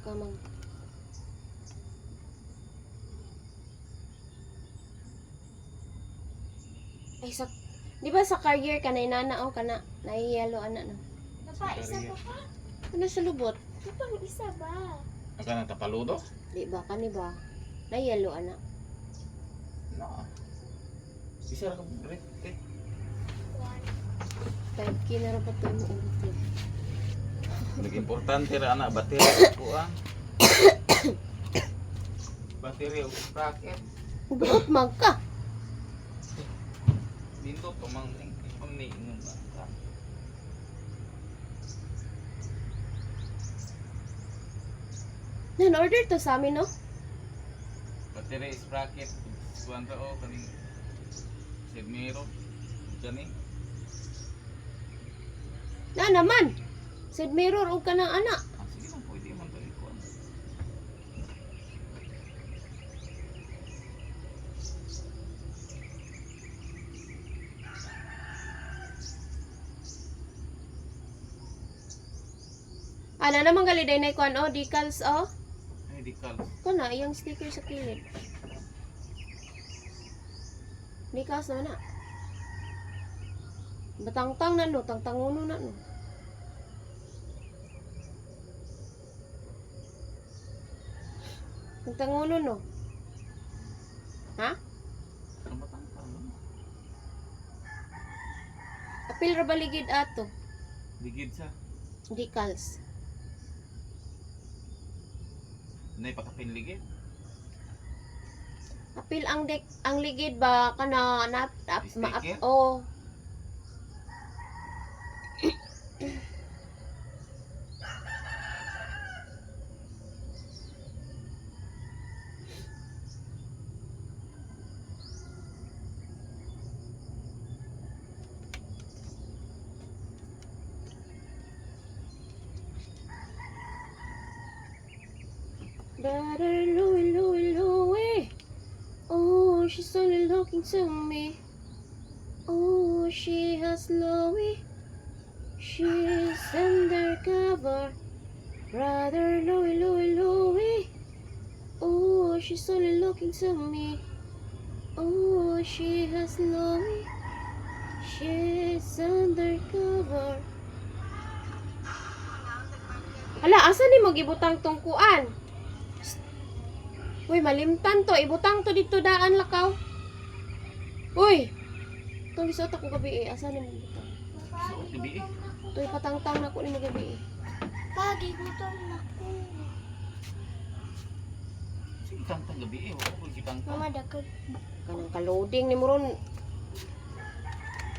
ka mag... Ay, sa... Di ba sa career ka na inana o ka na naiyalo ana no? Papa, isa pa pa. Ano sa lubot? Papa, isa ba? Aka nang tapaludo? Di ba ka ni ba? Naiyalo ana. No. Isa ka break. 5K na ra pa to mo ulit. Lagi importante ra anak battery ko ang. Battery ug bracket. Buot mag ka. Dito pamang ni ba. Nan-order to sa amin, no? Battery is bracket. Kuwanta o kaning Sigmiro. Kani. Na naman. Side mirror o ka ng anak. Ah, sige lang pwede man to ikuan. Ano naman galiday na ikuan, oh, decals, oh. Medical. Ito na, iyang sticker sa kilid. Decals na na. Batangtang na, no? Tangtanguno na, no? Tangtanguno, no? Ha? Ano ba tang tang? Apil ra baligid ato. Ligid sa. Decals. Nay pakapin ligid. Apil ang ligid ba kana Sticker? oh. Better Louie, Louie, Louie. Oh, she's only looking to me. Oh, she has Louie. She's undercover. Brother Louie, Louie, Louie. Oh, she's only looking to me. Oh, she has Louie. She's undercover. Hala, asa ni mo gibutang tungkuan? Uy, malimtan to. Ibutang to dito daan lakaw. Uy! Itong gisot ako gabi eh. Asa ni mo butang? Suot gabi eh. Ito ipatangtang na ko ni mo gabi eh. Pagi, gutom na ko. Sige tang gabi eh. Wala ko kitang. Mama, dagat. Kanang ka-loading ni mo ron.